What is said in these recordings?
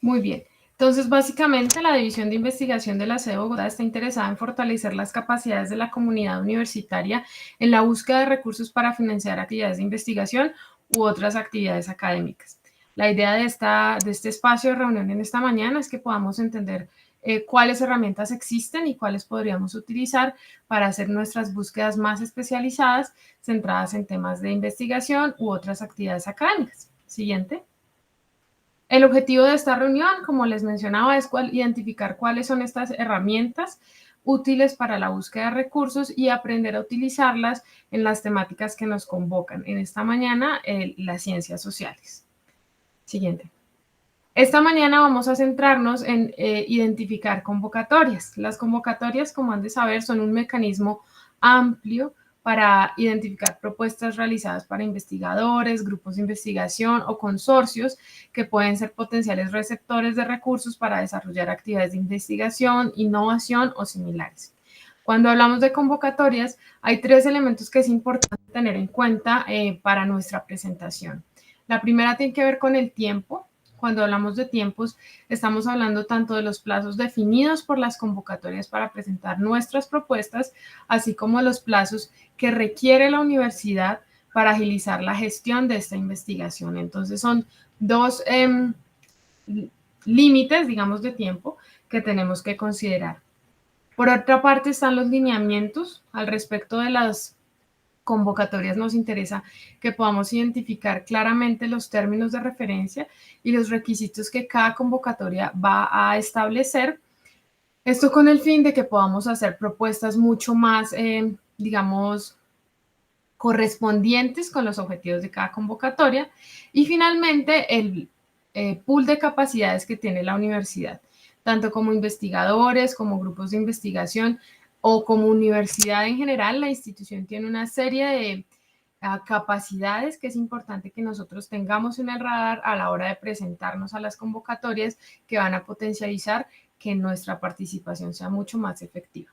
Muy bien. Entonces, básicamente, la División de Investigación de la sede de Bogotá está interesada en fortalecer las capacidades de la comunidad universitaria en la búsqueda de recursos para financiar actividades de investigación u otras actividades académicas. La idea de este espacio de reunión en esta mañana es que podamos entender cuáles herramientas existen y cuáles podríamos utilizar para hacer nuestras búsquedas más especializadas, centradas en temas de investigación u otras actividades académicas. Siguiente. El objetivo de esta reunión, como les mencionaba, es identificar cuáles son estas herramientas útiles para la búsqueda de recursos y aprender a utilizarlas en las temáticas que nos convocan. En esta mañana, las ciencias sociales. Siguiente. Esta mañana vamos a centrarnos en identificar convocatorias. Las convocatorias, como han de saber, son un mecanismo amplio para identificar propuestas realizadas para investigadores, grupos de investigación o consorcios que pueden ser potenciales receptores de recursos para desarrollar actividades de investigación, innovación o similares. Cuando hablamos de convocatorias, hay 3 elementos que es importante tener en cuenta para nuestra presentación. La primera tiene que ver con el tiempo. Cuando hablamos de tiempos, estamos hablando tanto de los plazos definidos por las convocatorias para presentar nuestras propuestas, así como los plazos que requiere la universidad para agilizar la gestión de esta investigación. Entonces, son 2 límites, digamos, de tiempo que tenemos que considerar. Por otra parte, están los lineamientos. Al respecto de las convocatorias, nos interesa que podamos identificar claramente los términos de referencia y los requisitos que cada convocatoria va a establecer. Esto con el fin de que podamos hacer propuestas mucho más, digamos, correspondientes con los objetivos de cada convocatoria. Y finalmente, el pool de capacidades que tiene la universidad, tanto como investigadores, como grupos de investigación o como universidad en general. La institución tiene una serie de capacidades que es importante que nosotros tengamos en el radar a la hora de presentarnos a las convocatorias, que van a potencializar que nuestra participación sea mucho más efectiva.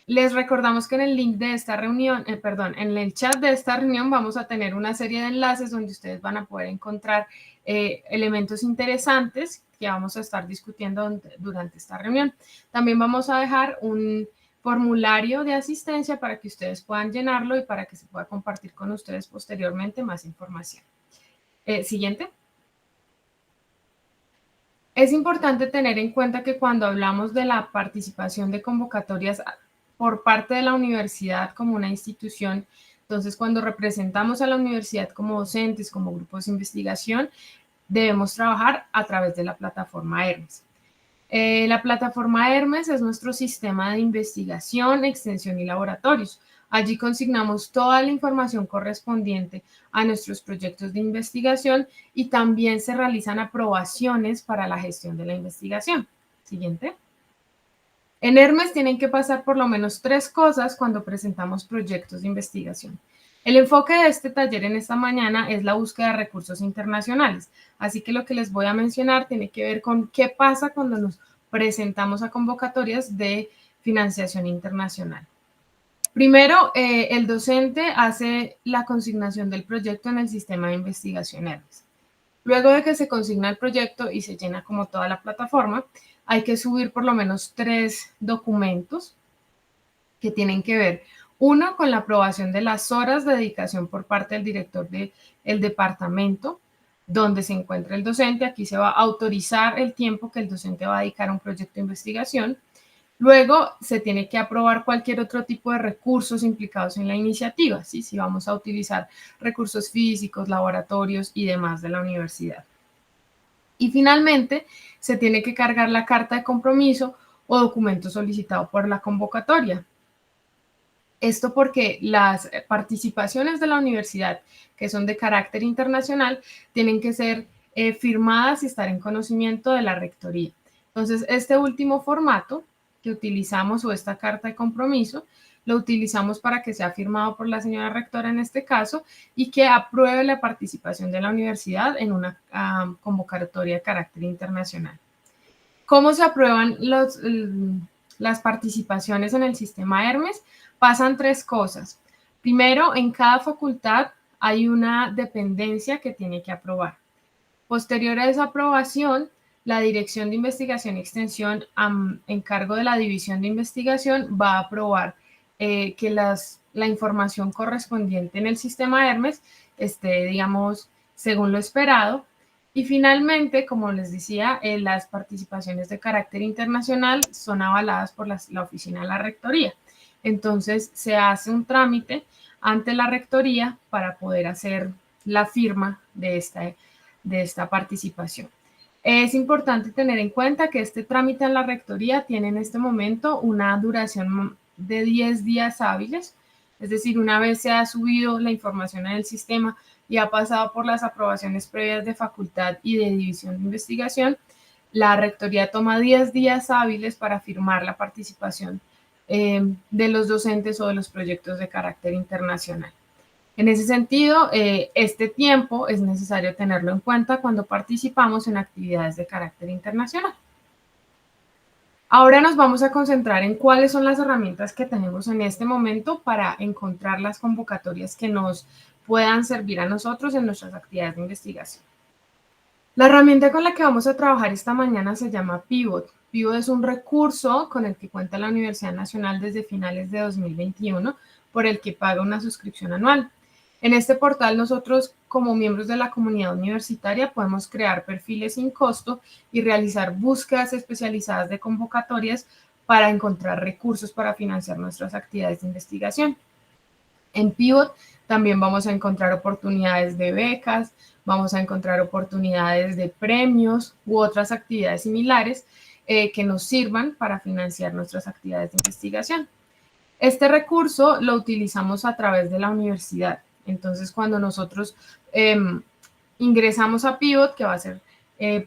Les recordamos que en el link de esta reunión, en el chat de esta reunión vamos a tener una serie de enlaces donde ustedes van a poder encontrar elementos interesantes que vamos a estar discutiendo durante esta reunión. También vamos a dejar un formulario de asistencia para que ustedes puedan llenarlo y para que se pueda compartir con ustedes posteriormente más información. Siguiente. Es importante tener en cuenta que cuando hablamos de la participación de convocatorias por parte de la universidad como una institución, entonces cuando representamos a la universidad como docentes, como grupos de investigación, debemos trabajar a través de la plataforma Hermes. La plataforma Hermes es nuestro sistema de investigación, extensión y laboratorios. Allí consignamos toda la información correspondiente a nuestros proyectos de investigación y también se realizan aprobaciones para la gestión de la investigación. Siguiente. En Hermes tienen que pasar por lo menos 3 cosas cuando presentamos proyectos de investigación. El enfoque de este taller en esta mañana es la búsqueda de recursos internacionales. Así que lo que les voy a mencionar tiene que ver con qué pasa cuando nos presentamos a convocatorias de financiación internacional. Primero, el docente hace la consignación del proyecto en el sistema de investigación Hermes. Luego de que se consigna el proyecto y se llena como toda la plataforma, hay que subir por lo menos 3 documentos que tienen que ver, uno, con la aprobación de las horas de dedicación por parte del director del departamento donde se encuentra el docente. Aquí se va a autorizar el tiempo que el docente va a dedicar a un proyecto de investigación. Luego se tiene que aprobar cualquier otro tipo de recursos implicados en la iniciativa, ¿sí? Si vamos a utilizar recursos físicos, laboratorios y demás de la universidad. Y finalmente, se tiene que cargar la carta de compromiso o documento solicitado por la convocatoria. Esto porque las participaciones de la universidad, que son de carácter internacional, tienen que ser firmadas y estar en conocimiento de la rectoría. Entonces, este último formato que utilizamos, o esta carta de compromiso, lo utilizamos para que sea firmado por la señora rectora en este caso y que apruebe la participación de la universidad en una convocatoria de carácter internacional. ¿Cómo se aprueban las participaciones en el sistema Hermes? Pasan 3 cosas. Primero, en cada facultad hay una dependencia que tiene que aprobar. Posterior a esa aprobación, la Dirección de Investigación y Extensión, en cargo de la División de Investigación, va a aprobar que la información correspondiente en el sistema Hermes esté, digamos, según lo esperado. Y finalmente, como les decía, las participaciones de carácter internacional son avaladas por la oficina de la Rectoría. Entonces, se hace un trámite ante la Rectoría para poder hacer la firma de esta participación. Es importante tener en cuenta que este trámite en la Rectoría tiene en este momento una duración de 10 días hábiles, es decir, una vez se ha subido la información en el sistema y ha pasado por las aprobaciones previas de facultad y de división de investigación, la Rectoría toma 10 días hábiles para firmar la participación de los docentes o de los proyectos de carácter internacional. En ese sentido, este tiempo es necesario tenerlo en cuenta cuando participamos en actividades de carácter internacional. Ahora nos vamos a concentrar en cuáles son las herramientas que tenemos en este momento para encontrar las convocatorias que nos puedan servir a nosotros en nuestras actividades de investigación. La herramienta con la que vamos a trabajar esta mañana se llama Pivot. Pivot es un recurso con el que cuenta la Universidad Nacional desde finales de 2021, por el que paga una suscripción anual. En este portal nosotros, como miembros de la comunidad universitaria, podemos crear perfiles sin costo y realizar búsquedas especializadas de convocatorias para encontrar recursos para financiar nuestras actividades de investigación. En Pivot también vamos a encontrar oportunidades de becas, vamos a encontrar oportunidades de premios u otras actividades similares que nos sirvan para financiar nuestras actividades de investigación. Este recurso lo utilizamos a través de la universidad. Entonces, cuando nosotros ingresamos a Pivot, que va a ser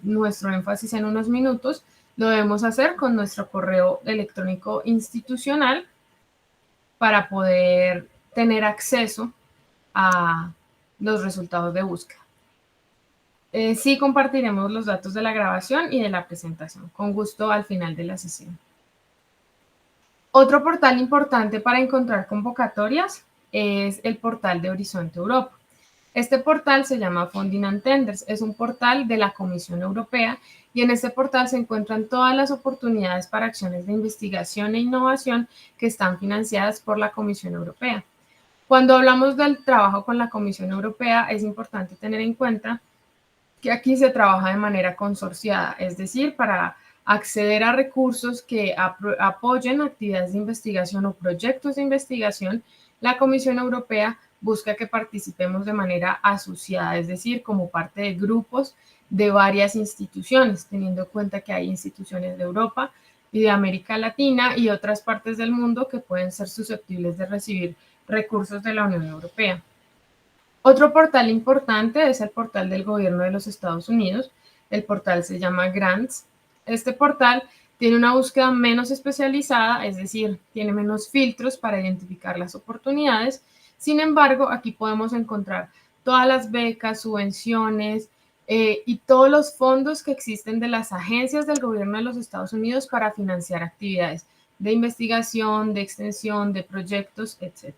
nuestro énfasis en unos minutos, lo debemos hacer con nuestro correo electrónico institucional para poder tener acceso a los resultados de búsqueda. Sí compartiremos los datos de la grabación y de la presentación, con gusto al final de la sesión. Otro portal importante para encontrar convocatorias es el portal de Horizonte Europa. Este portal se llama Funding and Tenders, es un portal de la Comisión Europea y en este portal se encuentran todas las oportunidades para acciones de investigación e innovación que están financiadas por la Comisión Europea. Cuando hablamos del trabajo con la Comisión Europea, es importante tener en cuenta que aquí se trabaja de manera consorciada, es decir, para acceder a recursos que apoyen actividades de investigación o proyectos de investigación, la Comisión Europea busca que participemos de manera asociada, es decir, como parte de grupos de varias instituciones, teniendo en cuenta que hay instituciones de Europa y de América Latina y otras partes del mundo que pueden ser susceptibles de recibir recursos de la Unión Europea. Otro portal importante es el portal del gobierno de los Estados Unidos. El portal se llama Grants. Este portal tiene una búsqueda menos especializada, es decir, tiene menos filtros para identificar las oportunidades. Sin embargo, aquí podemos encontrar todas las becas, subvenciones y todos los fondos que existen de las agencias del gobierno de los Estados Unidos para financiar actividades de investigación, de extensión, de proyectos, etc.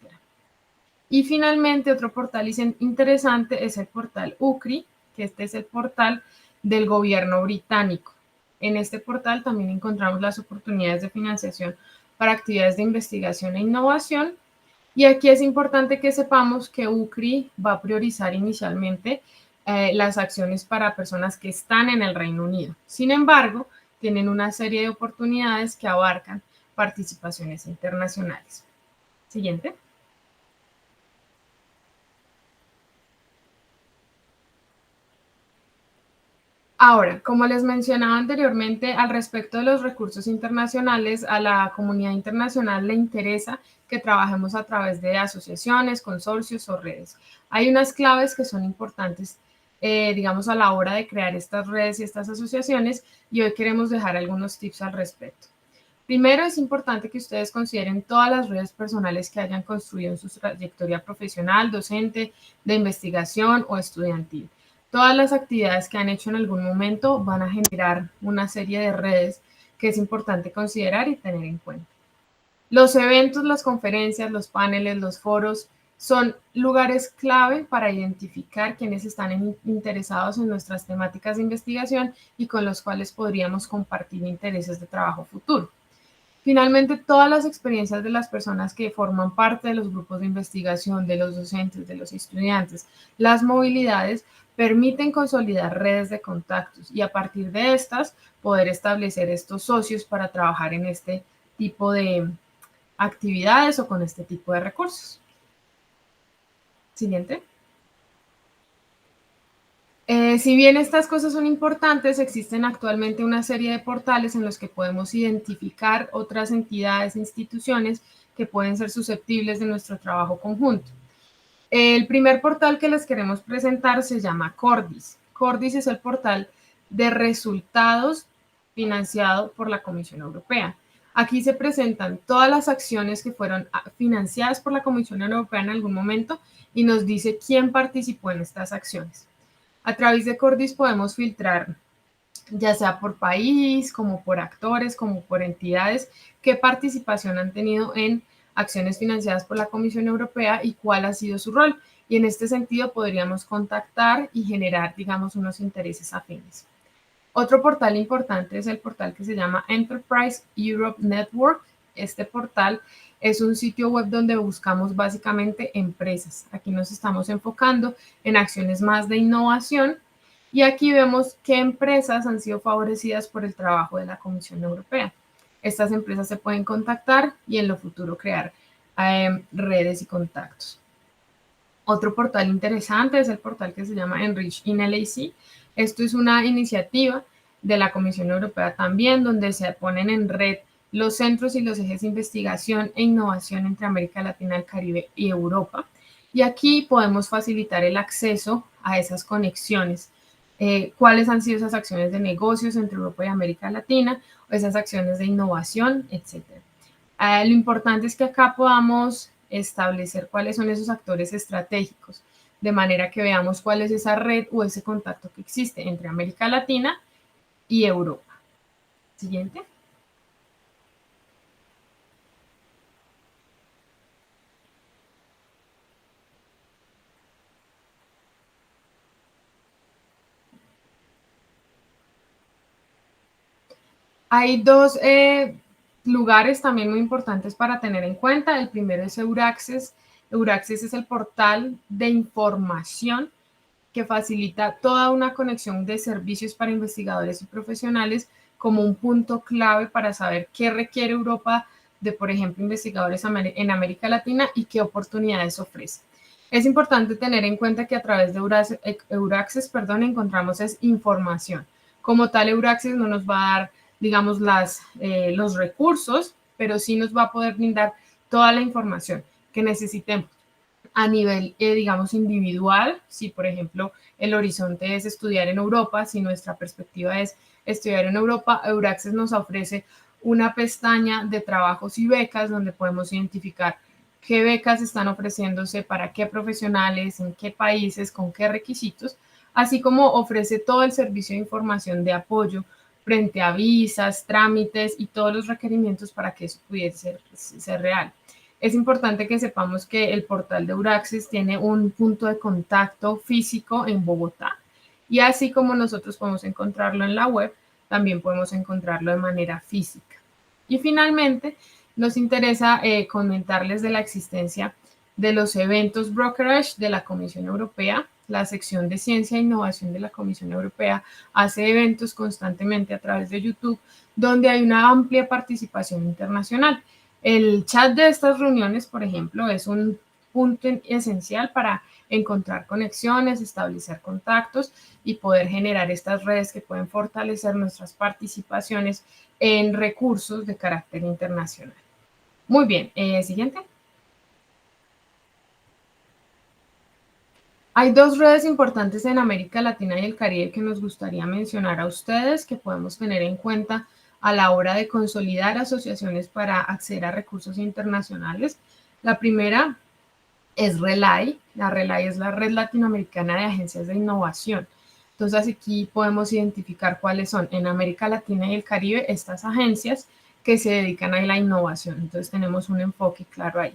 Y finalmente, otro portal interesante es el portal UCRI, que este es el portal del gobierno británico. En este portal también encontramos las oportunidades de financiación para actividades de investigación e innovación. Y aquí es importante que sepamos que UCRI va a priorizar inicialmente las acciones para personas que están en el Reino Unido. Sin embargo, tienen una serie de oportunidades que abarcan participaciones internacionales. Siguiente. Ahora, como les mencionaba anteriormente, al respecto de los recursos internacionales, a la comunidad internacional le interesa que trabajemos a través de asociaciones, consorcios o redes. Hay unas claves que son importantes, digamos, a la hora de crear estas redes y estas asociaciones, y hoy queremos dejar algunos tips al respecto. Primero, es importante que ustedes consideren todas las redes personales que hayan construido en su trayectoria profesional, docente, de investigación o estudiantil. Todas las actividades que han hecho en algún momento van a generar una serie de redes que es importante considerar y tener en cuenta. Los eventos, las conferencias, los paneles, los foros Son lugares clave para identificar quienes están interesados en nuestras temáticas de investigación y con los cuales podríamos compartir intereses de trabajo futuro. Finalmente, todas las experiencias de las personas que forman parte de los grupos de investigación, de los docentes, de los estudiantes, las movilidades, permiten consolidar redes de contactos y a partir de estas poder establecer estos socios para trabajar en este tipo de actividades o con este tipo de recursos. Siguiente. Si bien estas cosas son importantes, existen actualmente una serie de portales en los que podemos identificar otras entidades e instituciones que pueden ser susceptibles de nuestro trabajo conjunto. El primer portal que les queremos presentar se llama Cordis. Cordis es el portal de resultados financiado por la Comisión Europea. Aquí se presentan todas las acciones que fueron financiadas por la Comisión Europea en algún momento y nos dice quién participó en estas acciones. A través de Cordis podemos filtrar, ya sea por país, como por actores, como por entidades, qué participación han tenido en acciones financiadas por la Comisión Europea y cuál ha sido su rol. Y en este sentido podríamos contactar y generar, digamos, unos intereses afines. Otro portal importante es el portal que se llama Enterprise Europe Network. Este portal es un sitio web donde buscamos básicamente empresas. Aquí nos estamos enfocando en acciones más de innovación y aquí vemos qué empresas han sido favorecidas por el trabajo de la Comisión Europea. Estas empresas se pueden contactar y en lo futuro crear redes y contactos. Otro portal interesante es el portal que se llama Enrich in LAC. Esto es una iniciativa de la Comisión Europea también, donde se ponen en red los centros y los ejes de investigación e innovación entre América Latina, el Caribe y Europa. Y aquí podemos facilitar el acceso a esas conexiones. Cuáles han sido esas acciones de negocios entre Europa y América Latina, o esas acciones de innovación, etc. Lo importante es que acá podamos establecer cuáles son esos actores estratégicos, de manera que veamos cuál es esa red o ese contacto que existe entre América Latina y Europa. Siguiente. Hay dos lugares también muy importantes para tener en cuenta. El primero es Euraccess. Euraccess es el portal de información que facilita toda una conexión de servicios para investigadores y profesionales como un punto clave para saber qué requiere Europa de, por ejemplo, investigadores en América Latina y qué oportunidades ofrece. Es importante tener en cuenta que a través de Euraccess, encontramos es información. Como tal, Euraccess no nos va a dar, digamos, los recursos, pero sí nos va a poder brindar toda la información que necesitemos a nivel, digamos, individual. Si, por ejemplo, el horizonte es estudiar en Europa, si nuestra perspectiva es estudiar en Europa, Euraccess nos ofrece una pestaña de trabajos y becas donde podemos identificar qué becas están ofreciéndose, para qué profesionales, en qué países, con qué requisitos, así como ofrece todo el servicio de información de apoyo frente a visas, trámites y todos los requerimientos para que eso pudiese ser real. Es importante que sepamos que el portal de Euraccess tiene un punto de contacto físico en Bogotá y así como nosotros podemos encontrarlo en la web, también podemos encontrarlo de manera física. Y finalmente, nos interesa comentarles de la existencia de los eventos brokerage de la Comisión Europea. La sección de Ciencia e Innovación de la Comisión Europea hace eventos constantemente a través de YouTube, donde hay una amplia participación internacional. El chat de estas reuniones, por ejemplo, es un punto esencial para encontrar conexiones, establecer contactos y poder generar estas redes que pueden fortalecer nuestras participaciones en recursos de carácter internacional. Muy bien, siguiente. Hay dos redes importantes en América Latina y el Caribe que nos gustaría mencionar a ustedes, que podemos tener en cuenta a la hora de consolidar asociaciones para acceder a recursos internacionales. La primera es RELAI. La RELAI es la Red Latinoamericana de Agencias de Innovación. Entonces aquí podemos identificar cuáles son en América Latina y el Caribe estas agencias que se dedican a la innovación. Entonces tenemos un enfoque claro ahí.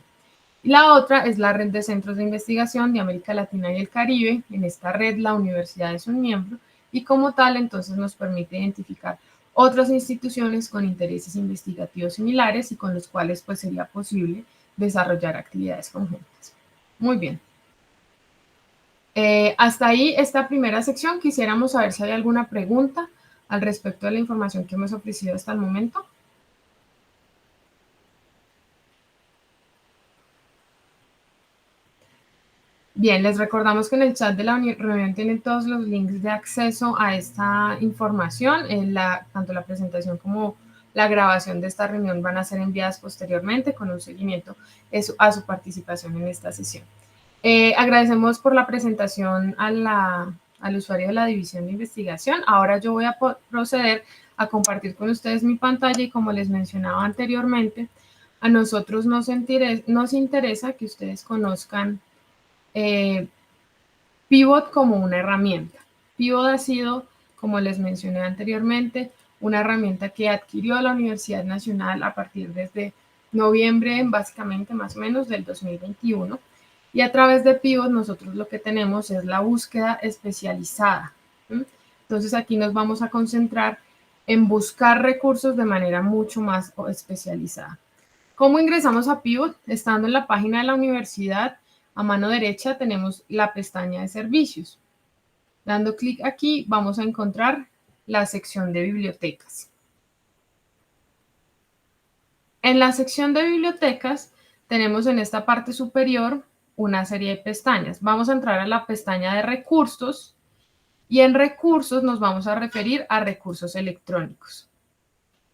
Y la otra es la red de centros de investigación de América Latina y el Caribe. En esta red la universidad es un miembro y como tal entonces nos permite identificar otras instituciones con intereses investigativos similares y con los cuales pues sería posible desarrollar actividades conjuntas. Muy bien. Hasta ahí esta primera sección. Quisiéramos saber si hay alguna pregunta al respecto de la información que hemos ofrecido hasta el momento. Bien, les recordamos que en el chat de la reunión tienen todos los links de acceso a esta información. Tanto la presentación como la grabación de esta reunión van a ser enviadas posteriormente con un seguimiento a su participación en esta sesión. Agradecemos por la presentación al usuario de la división de investigación. Ahora yo voy a proceder a compartir con ustedes mi pantalla y como les mencionaba anteriormente, a nosotros nos interesa que ustedes conozcan Pivot como una herramienta. Pivot ha sido, como les mencioné anteriormente, una herramienta que adquirió la Universidad Nacional a partir desde noviembre, básicamente más o menos, del 2021. Y a través de Pivot nosotros lo que tenemos es la búsqueda especializada. Entonces aquí nos vamos a concentrar en buscar recursos de manera mucho más especializada. ¿Cómo ingresamos a Pivot? Estando en la página de la universidad, a mano derecha tenemos la pestaña de servicios. Dando clic aquí vamos a encontrar la sección de bibliotecas. En la sección de bibliotecas tenemos en esta parte superior una serie de pestañas. Vamos a entrar a la pestaña de recursos y en recursos nos vamos a referir a recursos electrónicos.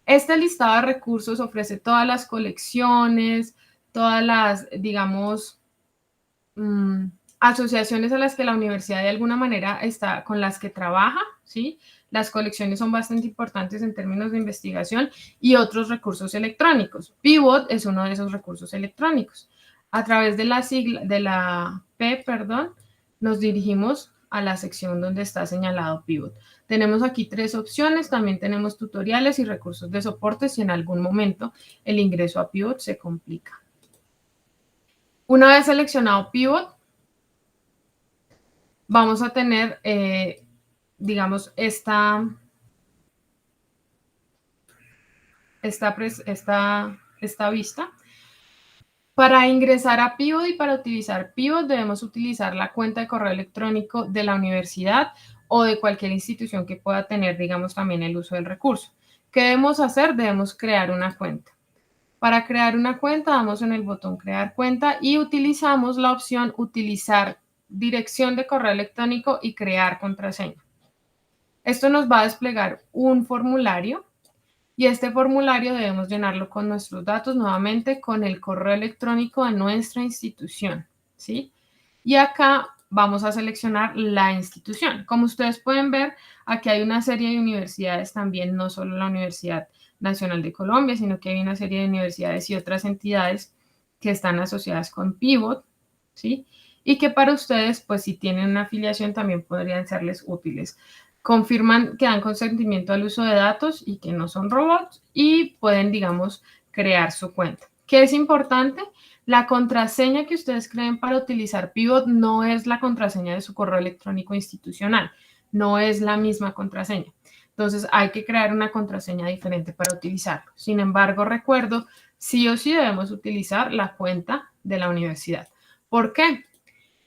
Este listado de recursos ofrece todas las colecciones, todas las, digamos, asociaciones a las que la universidad de alguna manera está, con las que trabaja, ¿sí? Las colecciones son bastante importantes en términos de investigación y otros recursos electrónicos. Pivot es uno de esos recursos electrónicos. A través de la P, nos dirigimos a la sección donde está señalado Pivot. Tenemos aquí 3 opciones, también tenemos tutoriales y recursos de soporte si en algún momento el ingreso a Pivot se complica. Una vez seleccionado Pivot, vamos a tener, digamos, esta vista. Para ingresar a Pivot y para utilizar Pivot debemos utilizar la cuenta de correo electrónico de la universidad o de cualquier institución que pueda tener, digamos, también el uso del recurso. ¿Qué debemos hacer? Debemos crear una cuenta. Para crear una cuenta, damos en el botón crear cuenta y utilizamos la opción utilizar dirección de correo electrónico y crear contraseña. Esto nos va a desplegar un formulario y este formulario debemos llenarlo con nuestros datos, nuevamente con el correo electrónico de nuestra institución, ¿sí? Y acá vamos a seleccionar la institución. Como ustedes pueden ver, aquí hay una serie de universidades también, no solo la Universidad Nacional de Colombia, sino que hay una serie de universidades y otras entidades que están asociadas con Pivot, ¿sí? Y que para ustedes, pues si tienen una afiliación, también podrían serles útiles. Confirman que dan consentimiento al uso de datos y que no son robots y pueden, digamos, crear su cuenta. ¿Qué es importante? La contraseña que ustedes creen para utilizar Pivot no es la contraseña de su correo electrónico institucional, no es la misma contraseña. Entonces hay que crear una contraseña diferente para utilizarlo. Sin embargo, recuerdo, sí o sí debemos utilizar la cuenta de la universidad. ¿Por qué?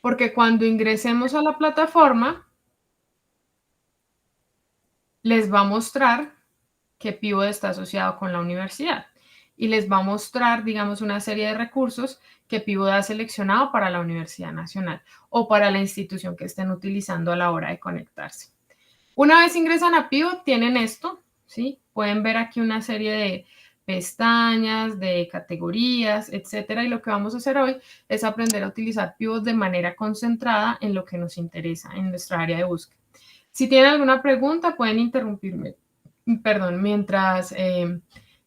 Porque cuando ingresemos a la plataforma, les va a mostrar que Pivot está asociado con la universidad y les va a mostrar, digamos, una serie de recursos que Pivot ha seleccionado para la Universidad Nacional o para la institución que estén utilizando a la hora de conectarse. Una vez ingresan a Pivot, tienen esto, ¿sí? Pueden ver aquí una serie de pestañas, de categorías, etcétera. Y lo que vamos a hacer hoy es aprender a utilizar Pivot de manera concentrada en lo que nos interesa, en nuestra área de búsqueda. Si tienen alguna pregunta, pueden interrumpirme, mientras,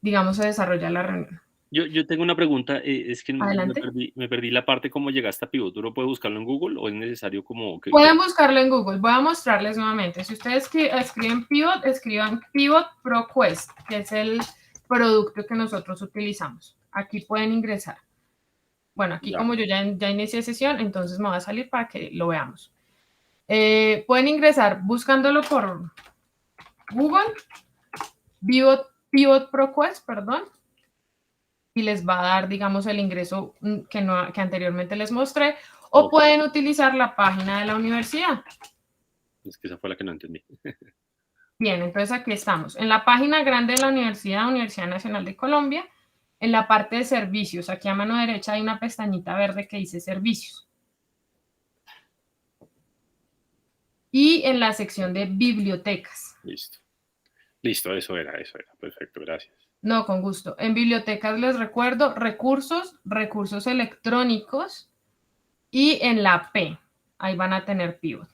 digamos, se desarrolla la reunión. Yo tengo una pregunta, es que Adelante. me perdí la parte cómo llegaste a Pivot. ¿Tú lo puedes buscarlo en Google o es necesario como que... Pueden buscarlo en Google. Voy a mostrarles nuevamente. Si ustedes escriben Pivot, escriban Pivot ProQuest, que es el producto que nosotros utilizamos. Aquí pueden ingresar. Bueno, aquí Ya. como yo ya inicié sesión, entonces me va a salir para que lo veamos. Pueden ingresar buscándolo por Google, Pivot ProQuest, perdón, y les va a dar, digamos, el ingreso que anteriormente les mostré, o pueden utilizar la página de la universidad. Es que esa fue la que no entendí. Bien, entonces aquí estamos. En la página grande de la universidad, Universidad Nacional de Colombia, en la parte de servicios, aquí a mano derecha hay una pestañita verde que dice servicios. Y en la sección de bibliotecas. Listo. Listo, eso era. Perfecto, gracias. No, con gusto. En bibliotecas les recuerdo recursos electrónicos y en la P, ahí van a tener pivot.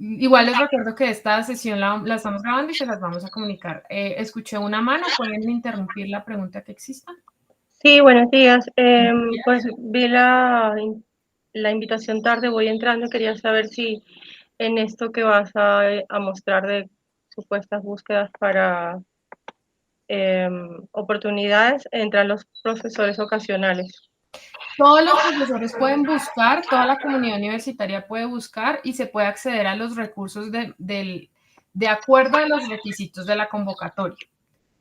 Igual les recuerdo que esta sesión la estamos grabando y se las vamos a comunicar. Escuché una mano, ¿pueden interrumpir la pregunta que exista? Sí, buenos días. Pues vi la invitación tarde, voy entrando, quería saber si en esto que vas a mostrar de supuestas búsquedas para oportunidades entran los profesores ocasionales. Todos los profesores pueden buscar, toda la comunidad universitaria puede buscar y se puede acceder a los recursos de acuerdo a los requisitos de la convocatoria.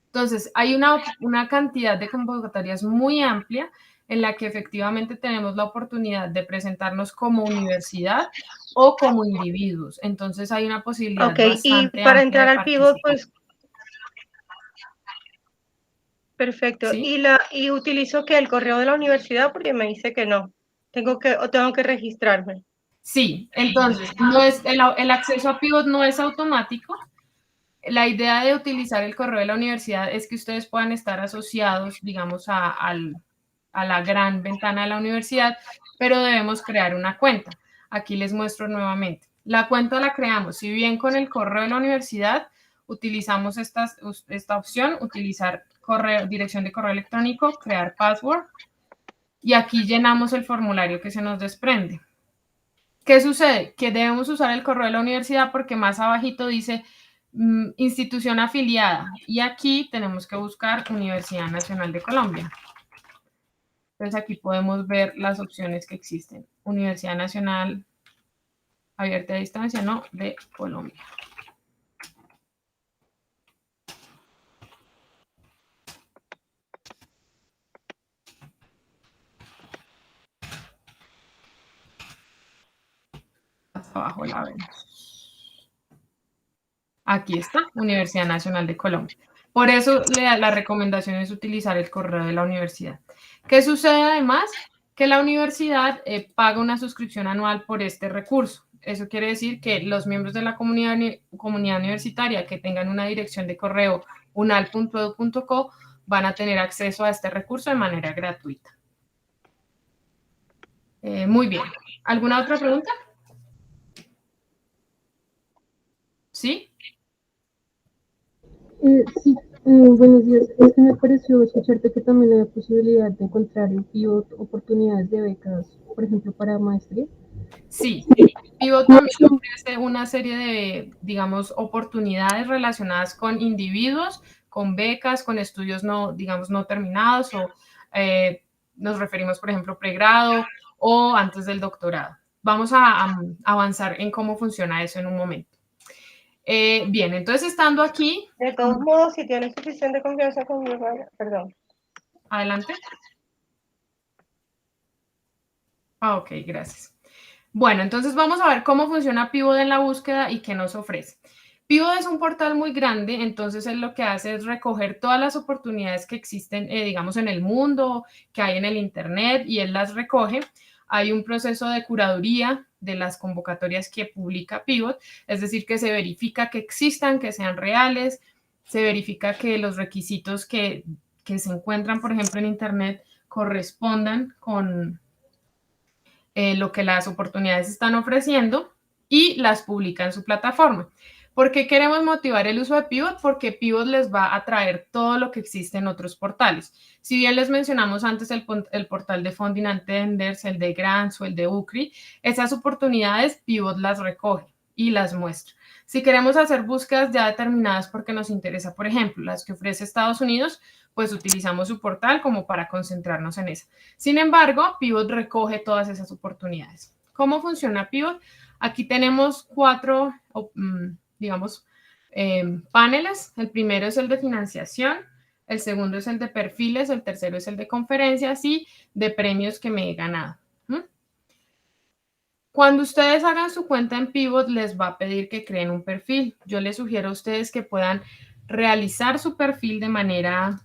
Entonces, hay una cantidad de convocatorias muy amplia en la que efectivamente tenemos la oportunidad de presentarnos como universidad o como individuos. Entonces, hay una posibilidad bastante y para amplia entrar de al pivot, participar. pues, perfecto. ¿Sí? Y utilizo que el correo de la universidad porque me dice que no. Tengo que registrarme. Sí, entonces, no es, el acceso a pivot no es automático. La idea de utilizar el correo de la universidad es que ustedes puedan estar asociados, digamos, a la gran ventana de la universidad, pero debemos crear una cuenta. Aquí les muestro nuevamente. La cuenta la creamos, si bien con el correo de la universidad utilizamos esta opción, utilizar dirección de correo electrónico, crear password, y aquí llenamos el formulario que se nos desprende. ¿Qué sucede? Que debemos usar el correo de la universidad porque más abajito dice institución afiliada, y aquí tenemos que buscar Universidad Nacional de Colombia. Entonces aquí podemos ver las opciones que existen. Universidad Nacional abierta a distancia, no, de Colombia. Hasta abajo la vemos. Aquí está, Universidad Nacional de Colombia. Por eso la recomendación es utilizar el correo de la universidad. ¿Qué sucede además? Que la universidad paga una suscripción anual por este recurso. Eso quiere decir que los miembros de la comunidad universitaria que tengan una dirección de correo unal.edu.co van a tener acceso a este recurso de manera gratuita. Muy bien. ¿Alguna otra pregunta? ¿Sí? Sí, buenos días. Es que me pareció escucharte que también hay posibilidad de encontrar en Pivot oportunidades de becas, por ejemplo, para maestría. Sí, Pivot también ofrece una serie de, digamos, oportunidades relacionadas con individuos, con becas, con estudios no, digamos, no terminados, o nos referimos, por ejemplo, pregrado o antes del doctorado. Vamos a avanzar en cómo funciona eso en un momento. Bien, entonces estando aquí... De todos modos, si tienes suficiente confianza conmigo, perdón. Adelante. Ok, gracias. Bueno, entonces vamos a ver cómo funciona Pivot en la búsqueda y qué nos ofrece. Pivot es un portal muy grande, entonces él lo que hace es recoger todas las oportunidades que existen, digamos, en el mundo, que hay en el Internet, y él las recoge. Hay un proceso de curaduría de las convocatorias que publica Pivot, es decir, que se verifica que existan, que sean reales, se verifica que los requisitos que se encuentran, por ejemplo, en Internet correspondan con lo que las oportunidades están ofreciendo, y las publica en su plataforma. ¿Por qué queremos motivar el uso de Pivot? Porque Pivot les va a traer todo lo que existe en otros portales. Si bien les mencionamos antes el portal de Funding and Tenders, el de Grants o el de UCRI, esas oportunidades Pivot las recoge y las muestra. Si queremos hacer búsquedas ya determinadas porque nos interesa, por ejemplo, las que ofrece Estados Unidos, pues utilizamos su portal como para concentrarnos en esa. Sin embargo, Pivot recoge todas esas oportunidades. ¿Cómo funciona Pivot? Aquí tenemos 4, digamos, paneles. El primero es el de financiación, el segundo es el de perfiles, el tercero es el de conferencias y de premios que me he ganado. Cuando ustedes hagan su cuenta en Pivot, les va a pedir que creen un perfil. Yo les sugiero a ustedes que puedan realizar su perfil de manera,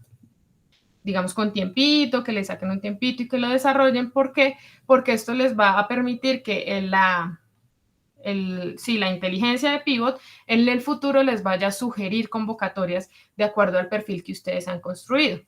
digamos, con tiempito, que le saquen un tiempito y que lo desarrollen. ¿Por qué? Porque esto les va a permitir que la inteligencia de Pivot en el futuro les vaya a sugerir convocatorias de acuerdo al perfil que ustedes han construido.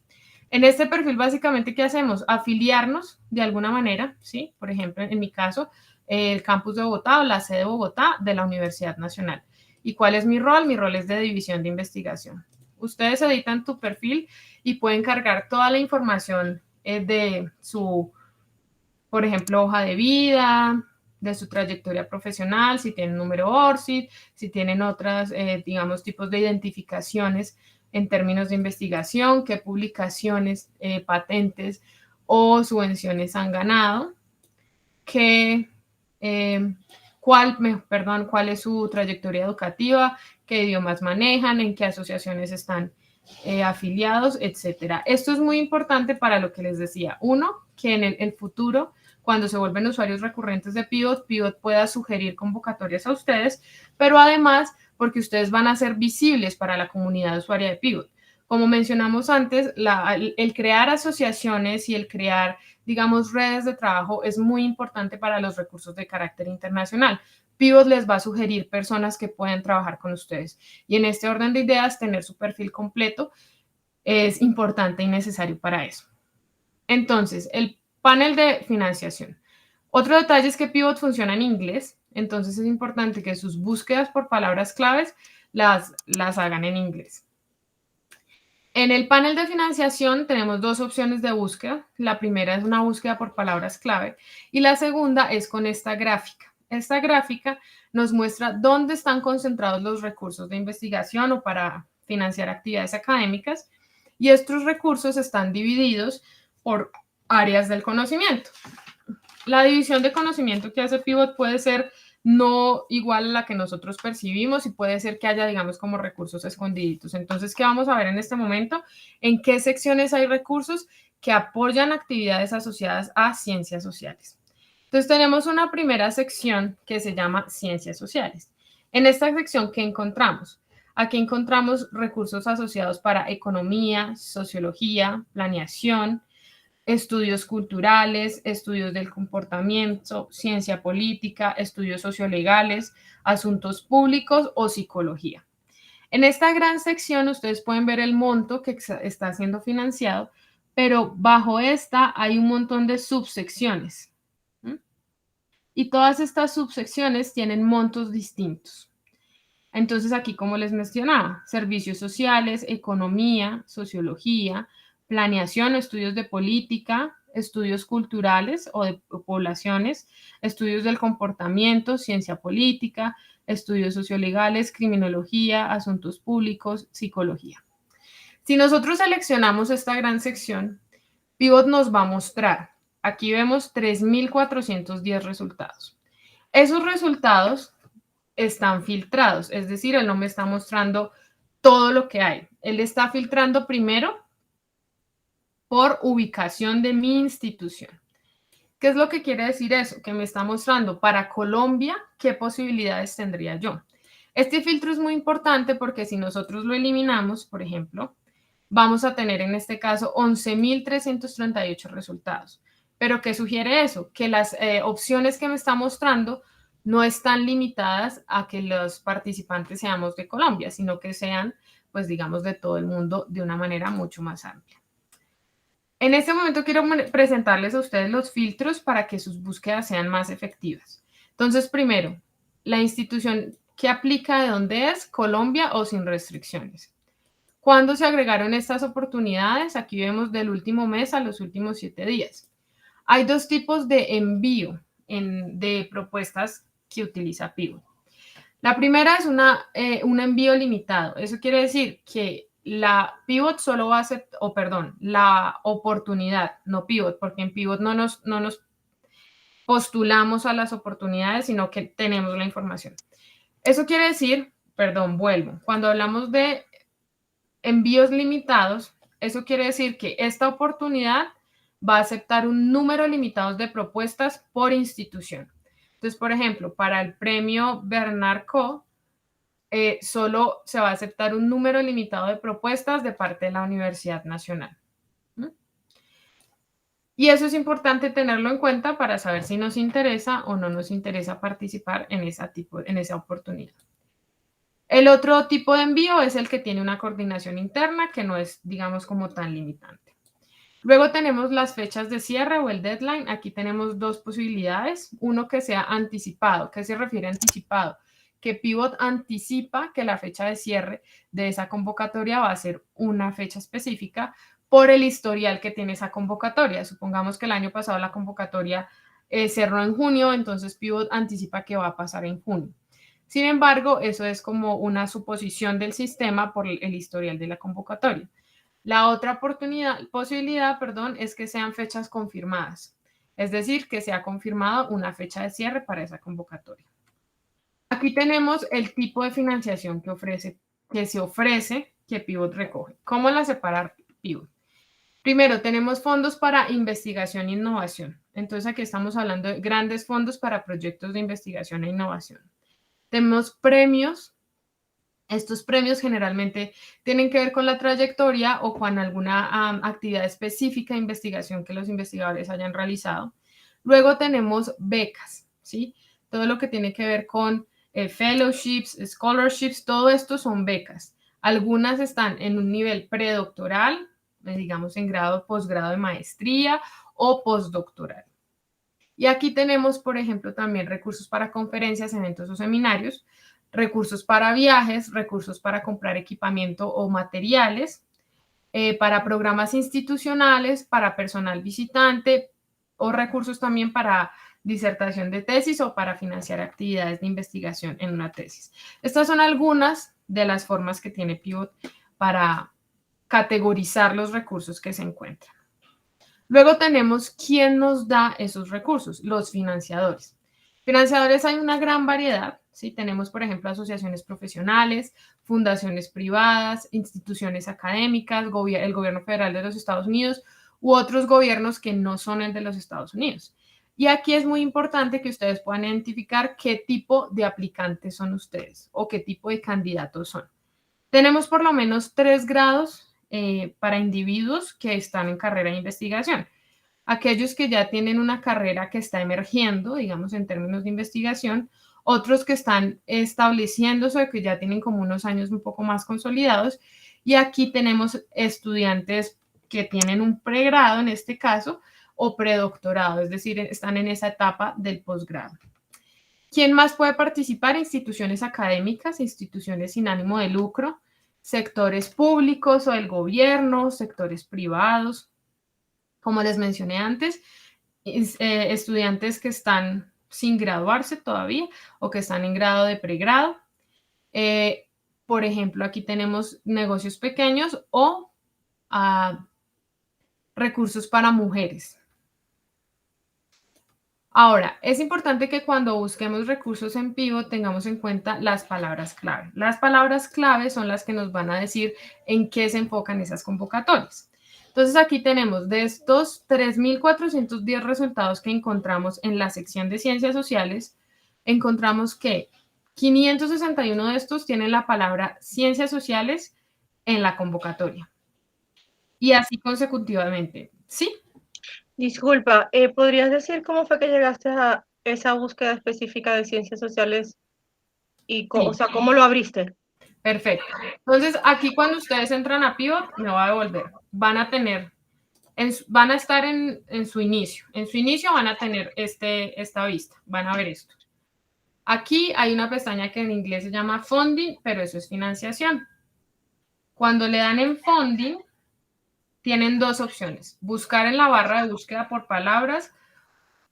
En este perfil, básicamente, ¿qué hacemos? Afiliarnos de alguna manera, ¿sí? Por ejemplo, en mi caso, el campus de Bogotá o la sede de Bogotá de la Universidad Nacional. ¿Y cuál es mi rol? Mi rol es de división de investigación. Ustedes editan tu perfil y pueden cargar toda la información de su, por ejemplo, hoja de vida, de su trayectoria profesional, si tienen número ORCID, si tienen otras, digamos, tipos de identificaciones en términos de investigación, qué publicaciones, patentes o subvenciones han ganado, cuál es su trayectoria educativa, qué idiomas manejan, en qué asociaciones están afiliados, etcétera. Esto es muy importante para lo que les decía. Uno, que en el futuro, cuando se vuelven usuarios recurrentes de Pivot, Pivot pueda sugerir convocatorias a ustedes, pero además porque ustedes van a ser visibles para la comunidad usuaria de Pivot. Como mencionamos antes, el crear asociaciones y el crear, digamos, redes de trabajo es muy importante para los recursos de carácter internacional. Pivot les va a sugerir personas que pueden trabajar con ustedes. Y en este orden de ideas, tener su perfil completo es importante y necesario para eso. Entonces, el panel de financiación. Otro detalle es que Pivot funciona en inglés, entonces es importante que sus búsquedas por palabras claves las hagan en inglés. En el panel de financiación tenemos 2 opciones de búsqueda. La primera es una búsqueda por palabras clave y la segunda es con esta gráfica. Esta gráfica nos muestra dónde están concentrados los recursos de investigación o para financiar actividades académicas y estos recursos están divididos por áreas del conocimiento. La división de conocimiento que hace Pivot puede ser no igual a la que nosotros percibimos y puede ser que haya, digamos, como recursos escondiditos. Entonces, ¿qué vamos a ver en este momento? En qué secciones hay recursos que apoyan actividades asociadas a ciencias sociales. Entonces, tenemos una primera sección que se llama ciencias sociales. En esta sección, ¿qué encontramos? Aquí encontramos recursos asociados para economía, sociología, planeación, estudios culturales, estudios del comportamiento, ciencia política, estudios sociolegales, asuntos públicos o psicología. En esta gran sección ustedes pueden ver el monto que está siendo financiado, pero bajo esta hay un montón de subsecciones. Y todas estas subsecciones tienen montos distintos. Entonces aquí, como les mencionaba, servicios sociales, economía, sociología, planeación, estudios de política, estudios culturales o de poblaciones, estudios del comportamiento, ciencia política, estudios sociolegales, criminología, asuntos públicos, psicología. Si nosotros seleccionamos esta gran sección, Pivot nos va a mostrar, aquí vemos 3.410 resultados. Esos resultados están filtrados, es decir, él no me está mostrando todo lo que hay. Él está filtrando primero por ubicación de mi institución. ¿Qué es lo que quiere decir eso? Que me está mostrando para Colombia qué posibilidades tendría yo. Este filtro es muy importante porque si nosotros lo eliminamos, por ejemplo, vamos a tener en este caso 11.338 resultados. ¿Pero qué sugiere eso? Que las opciones que me está mostrando no están limitadas a que los participantes seamos de Colombia, sino que sean, pues digamos, de todo el mundo de una manera mucho más amplia. En este momento quiero presentarles a ustedes los filtros para que sus búsquedas sean más efectivas. Entonces, primero, la institución que aplica de dónde es, Colombia o sin restricciones. ¿Cuándo se agregaron estas oportunidades? Aquí vemos del último mes a los últimos 7 días. Hay 2 tipos de envío de propuestas que utiliza Pivot. La primera es un envío limitado. Eso quiere decir que la pivot solo va a ser, la oportunidad, no pivot, porque en pivot no nos postulamos a las oportunidades, sino que tenemos la información. Eso quiere decir, vuelvo, cuando hablamos de envíos limitados, eso quiere decir que esta oportunidad va a aceptar un número limitado de propuestas por institución. Entonces, por ejemplo, para el premio Bernard Coe, solo se va a aceptar un número limitado de propuestas de parte de la Universidad Nacional. Y eso es importante tenerlo en cuenta para saber si nos interesa o no nos interesa participar en esa oportunidad. El otro tipo de envío es el que tiene una coordinación interna que no es, digamos, como tan limitante. Luego tenemos las fechas de cierre o el deadline. Aquí tenemos dos posibilidades. Uno que sea anticipado. ¿Qué se refiere a anticipado? Que Pivot anticipa que la fecha de cierre de esa convocatoria va a ser una fecha específica por el historial que tiene esa convocatoria. Supongamos que el año pasado la convocatoria cerró en junio, entonces Pivot anticipa que va a pasar en junio. Sin embargo, eso es como una suposición del sistema por el historial de la convocatoria. La otra posibilidad, es que sean fechas confirmadas, es decir, que se ha confirmado una fecha de cierre para esa convocatoria. Aquí tenemos el tipo de financiación que se ofrece, que Pivot recoge. ¿Cómo la separa Pivot? Primero, tenemos fondos para investigación e innovación. Entonces, aquí estamos hablando de grandes fondos para proyectos de investigación e innovación. Tenemos premios. Estos premios generalmente tienen que ver con la trayectoria o con alguna actividad específica de investigación que los investigadores hayan realizado. Luego tenemos becas, ¿sí? Todo lo que tiene que ver con fellowships, scholarships, todo esto son becas. Algunas están en un nivel predoctoral, digamos en grado, posgrado de maestría o postdoctoral. Y aquí tenemos, por ejemplo, también recursos para conferencias, eventos o seminarios, recursos para viajes, recursos para comprar equipamiento o materiales, para programas institucionales, para personal visitante o recursos también para disertación de tesis o para financiar actividades de investigación en una tesis. Estas son algunas de las formas que tiene Pivot para categorizar los recursos que se encuentran. Luego tenemos quién nos da esos recursos, los financiadores. Financiadores hay una gran variedad, ¿sí? Tenemos, por ejemplo, asociaciones profesionales, fundaciones privadas, instituciones académicas, el gobierno federal de los Estados Unidos u otros gobiernos que no son el de los Estados Unidos. Y aquí es muy importante que ustedes puedan identificar qué tipo de aplicantes son ustedes o qué tipo de candidatos son. Tenemos por lo menos 3 grados para individuos que están en carrera de investigación. Aquellos que ya tienen una carrera que está emergiendo, digamos, en términos de investigación, otros que están estableciéndose, que ya tienen como unos años un poco más consolidados, y aquí tenemos estudiantes que tienen un pregrado, en este caso, o predoctorado, es decir, están en esa etapa del posgrado. ¿Quién más puede participar? Instituciones académicas, instituciones sin ánimo de lucro, sectores públicos o del gobierno, sectores privados. Como les mencioné antes, estudiantes que están sin graduarse todavía o que están en grado de pregrado. Por ejemplo, aquí tenemos negocios pequeños o recursos para mujeres. Ahora, es importante que cuando busquemos recursos en Pivot tengamos en cuenta las palabras clave. Las palabras clave son las que nos van a decir en qué se enfocan esas convocatorias. Entonces, aquí tenemos de estos 3.410 resultados que encontramos en la sección de Ciencias Sociales, encontramos que 561 de estos tienen la palabra Ciencias Sociales en la convocatoria. Y así consecutivamente, ¿sí? Disculpa, ¿podrías decir cómo fue que llegaste a esa búsqueda específica de ciencias sociales y Sí. o sea, cómo lo abriste? Perfecto. Entonces, aquí cuando ustedes entran a Pivot, me va a devolver. Van a estar en su inicio. En su inicio van a tener esta vista. Van a ver esto. Aquí hay una pestaña que en inglés se llama Funding, pero eso es financiación. Cuando le dan en Funding, tienen 2 opciones. Buscar en la barra de búsqueda por palabras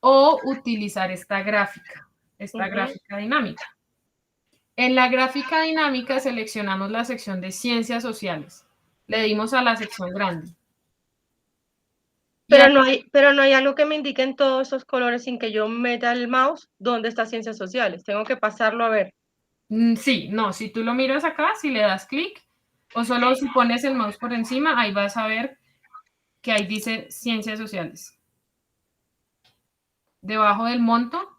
o utilizar esta gráfica dinámica. En la gráfica dinámica seleccionamos la sección de ciencias sociales. Le dimos a la sección grande. Pero no hay algo que me indique en todos esos colores sin que yo meta el mouse dónde está ciencias sociales. Tengo que pasarlo a ver. Sí, no, si tú lo miras acá, si le das clic, o solo si pones el mouse por encima, ahí vas a ver que ahí dice ciencias sociales. Debajo del monto.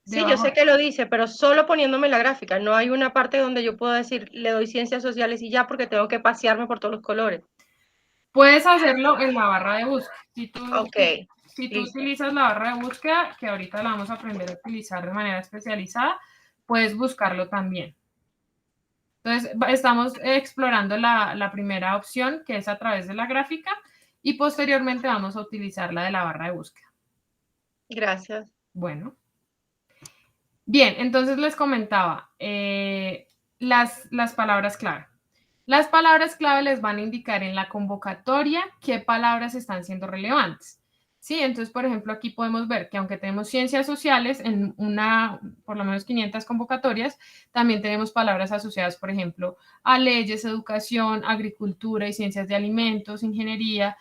Sí, yo sé que lo dice, pero solo poniéndome la gráfica. No hay una parte donde yo puedo decir, le doy ciencias sociales y ya, porque tengo que pasearme por todos los colores. Puedes hacerlo en la barra de búsqueda. Ok, Si tú listo. utilizas la barra de búsqueda, que ahorita la vamos a aprender a utilizar de manera especializada, puedes buscarlo también. Entonces, estamos explorando la primera opción, que es a través de la gráfica, y posteriormente vamos a utilizar la de la barra de búsqueda. Gracias. Bueno. Bien, entonces les comentaba las palabras clave. Las palabras clave les van a indicar en la convocatoria qué palabras están siendo relevantes. Sí, entonces, por ejemplo, aquí podemos ver que aunque tenemos ciencias sociales en por lo menos 500 convocatorias, también tenemos palabras asociadas, por ejemplo, a leyes, educación, agricultura y ciencias de alimentos, ingeniería,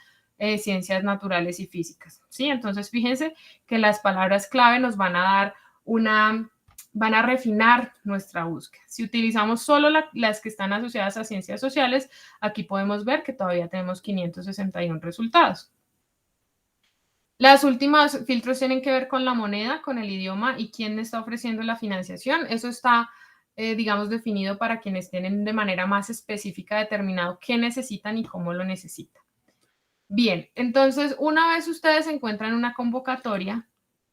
ciencias naturales y físicas. Sí, entonces fíjense que las palabras clave nos van a dar van a refinar nuestra búsqueda. Si utilizamos solo las que están asociadas a ciencias sociales, aquí podemos ver que todavía tenemos 561 resultados. Las últimas filtros tienen que ver con la moneda, con el idioma y quién está ofreciendo la financiación. Eso está, digamos, definido para quienes tienen de manera más específica determinado qué necesitan y cómo lo necesitan. Bien, entonces, una vez ustedes encuentran una convocatoria,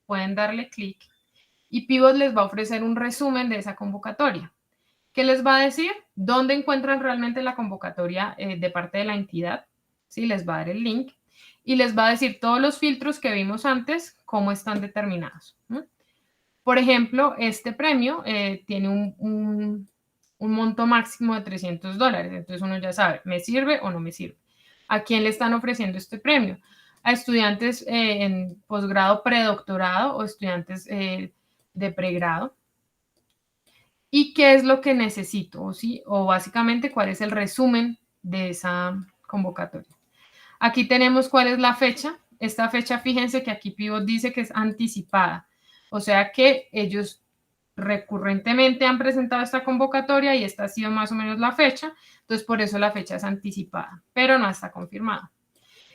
pueden darle clic y Pivot les va a ofrecer un resumen de esa convocatoria. ¿Qué les va a decir? ¿Dónde encuentran realmente la convocatoria de parte de la entidad? ¿Sí? Les va a dar el link y les va a decir todos los filtros que vimos antes, cómo están determinados. Por ejemplo, este premio tiene un monto máximo de $300. Entonces uno ya sabe, ¿me sirve o no me sirve? ¿A quién le están ofreciendo este premio? A estudiantes en posgrado, predoctorado o estudiantes de pregrado. ¿Y qué es lo que necesito? ¿Sí? O básicamente, ¿cuál es el resumen de esa convocatoria? Aquí tenemos cuál es la fecha. Esta fecha, fíjense que aquí Pivot dice que es anticipada. O sea que ellos recurrentemente han presentado esta convocatoria y esta ha sido más o menos la fecha. Entonces, por eso la fecha es anticipada, pero no está confirmada.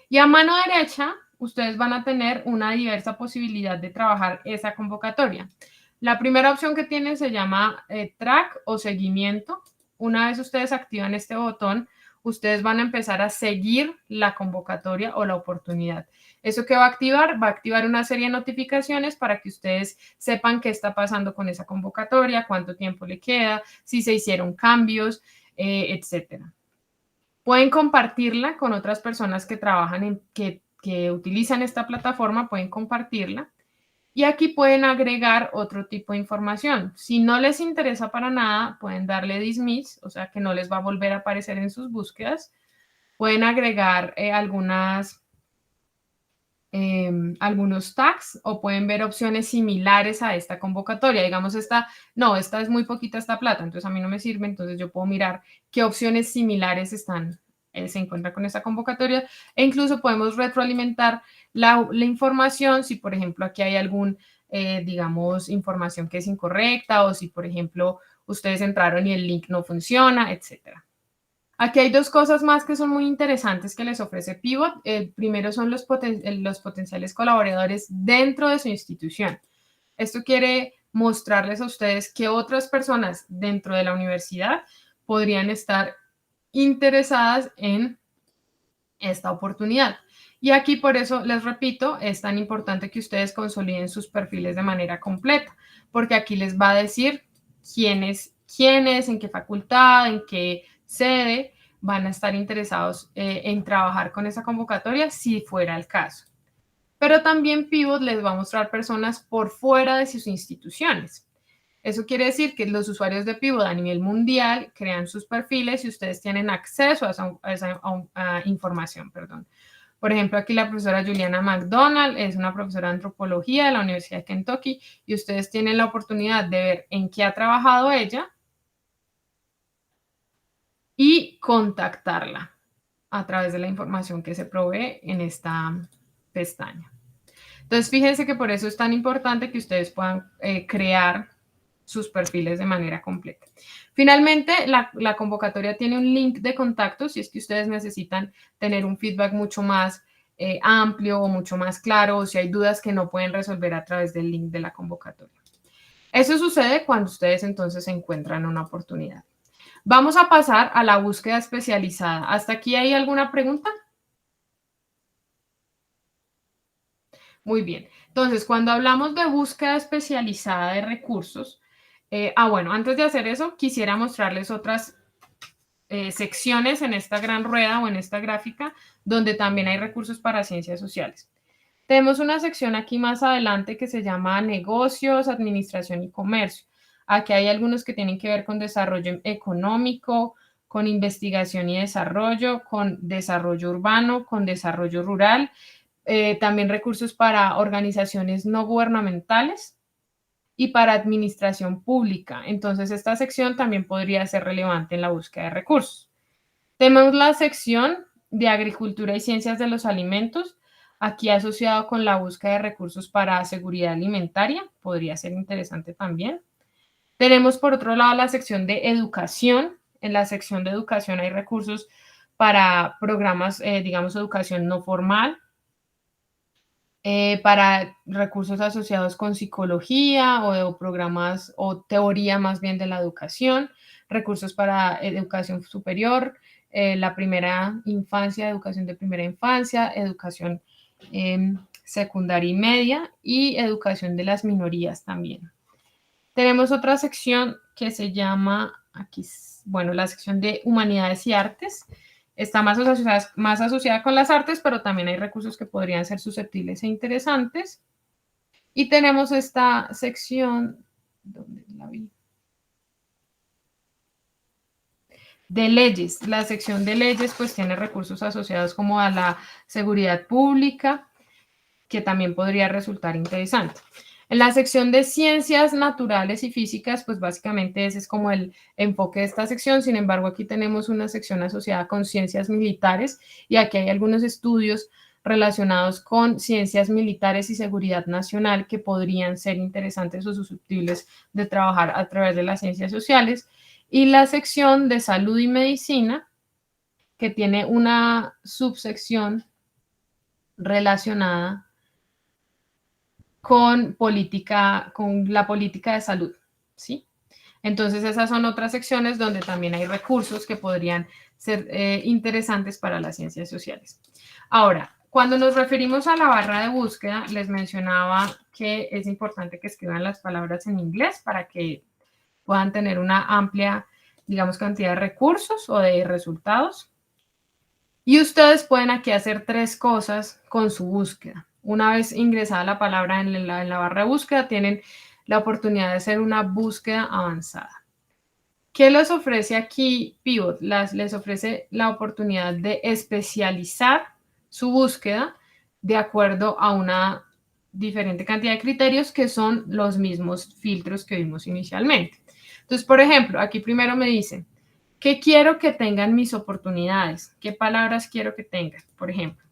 Y a mano derecha, ustedes van a tener una diversa posibilidad de trabajar esa convocatoria. La primera opción que tienen se llama track o seguimiento. Una vez ustedes activan este botón, ustedes van a empezar a seguir la convocatoria o la oportunidad. ¿Eso qué va a activar? Va a activar una serie de notificaciones para que ustedes sepan qué está pasando con esa convocatoria, cuánto tiempo le queda, si se hicieron cambios, etcétera. Pueden compartirla con otras personas que trabajan que utilizan esta plataforma, pueden compartirla. Y aquí pueden agregar otro tipo de información. Si no les interesa para nada, pueden darle dismiss, o sea que no les va a volver a aparecer en sus búsquedas. Pueden agregar algunos tags o pueden ver opciones similares a esta convocatoria. Digamos, esta es muy poquita esta plata, entonces a mí no me sirve, entonces yo puedo mirar qué opciones similares se encuentran con esta convocatoria e incluso podemos retroalimentar la información si, por ejemplo, aquí hay digamos, información que es incorrecta o si, por ejemplo, ustedes entraron y el link no funciona, etcétera. Aquí hay dos cosas más que son muy interesantes que les ofrece Pivot. El primero son los potenciales colaboradores dentro de su institución. Esto quiere mostrarles a ustedes que otras personas dentro de la universidad podrían estar interesadas en esta oportunidad. Y aquí, por eso, les repito, es tan importante que ustedes consoliden sus perfiles de manera completa, porque aquí les va a decir quiénes, en qué facultad, en qué sede van a estar interesados en trabajar con esa convocatoria, si fuera el caso. Pero también Pivot les va a mostrar personas por fuera de sus instituciones. Eso quiere decir que los usuarios de Pivot a nivel mundial crean sus perfiles y ustedes tienen acceso a esa información, perdón. Por ejemplo, aquí la profesora Juliana McDonald es una profesora de antropología de la Universidad de Kentucky y ustedes tienen la oportunidad de ver en qué ha trabajado ella y contactarla a través de la información que se provee en esta pestaña. Entonces, fíjense que por eso es tan importante que ustedes puedan crear sus perfiles de manera completa. Finalmente, la convocatoria tiene un link de contacto si es que ustedes necesitan tener un feedback mucho más amplio o mucho más claro, o si hay dudas que no pueden resolver a través del link de la convocatoria. Eso sucede cuando ustedes entonces encuentran una oportunidad. Vamos a pasar a la búsqueda especializada. ¿Hasta aquí hay alguna pregunta? Muy bien. Entonces, cuando hablamos de búsqueda especializada de recursos, bueno, antes de hacer eso, quisiera mostrarles otras secciones en esta gran rueda o en esta gráfica, donde también hay recursos para ciencias sociales. Tenemos una sección aquí más adelante que se llama negocios, administración y comercio. Aquí hay algunos que tienen que ver con desarrollo económico, con investigación y desarrollo, con desarrollo urbano, con desarrollo rural, también recursos para organizaciones no gubernamentales y para administración pública. Entonces, esta sección también podría ser relevante en la búsqueda de recursos. Tenemos la sección de agricultura y ciencias de los alimentos, aquí asociado con la búsqueda de recursos para seguridad alimentaria, podría ser interesante también. Tenemos por otro lado la sección de educación. En la sección de educación hay recursos para programas, digamos, educación no formal, para recursos asociados con psicología o programas o teoría más bien de la educación, recursos para educación superior, la primera infancia, educación de primera infancia, educación secundaria y media y educación de las minorías también. Tenemos otra sección que se llama, aquí, bueno, la sección de humanidades y artes. Está más asociada con las artes, pero también hay recursos que podrían ser susceptibles e interesantes. Y tenemos esta sección, ¿dónde la vi? De leyes. La sección de leyes pues tiene recursos asociados como a la seguridad pública, que también podría resultar interesante. En la sección de ciencias naturales y físicas, pues básicamente ese es como el enfoque de esta sección. Sin embargo, aquí tenemos una sección asociada con ciencias militares y aquí hay algunos estudios relacionados con ciencias militares y seguridad nacional que podrían ser interesantes o susceptibles de trabajar a través de las ciencias sociales. Y la sección de salud y medicina, que tiene una subsección relacionada con la política de salud, ¿sí? Entonces, esas son otras secciones donde también hay recursos que podrían ser interesantes para las ciencias sociales. Ahora, cuando nos referimos a la barra de búsqueda, les mencionaba que es importante que escriban las palabras en inglés para que puedan tener una amplia, digamos, cantidad de recursos o de resultados. Y ustedes pueden aquí hacer 3 cosas con su búsqueda. Una vez ingresada la palabra en la barra de búsqueda, tienen la oportunidad de hacer una búsqueda avanzada. ¿Qué les ofrece aquí Pivot? Les ofrece la oportunidad de especializar su búsqueda de acuerdo a una diferente cantidad de criterios que son los mismos filtros que vimos inicialmente. Entonces, por ejemplo, aquí primero me dicen, ¿qué quiero que tengan mis oportunidades? ¿Qué palabras quiero que tengan? Por ejemplo,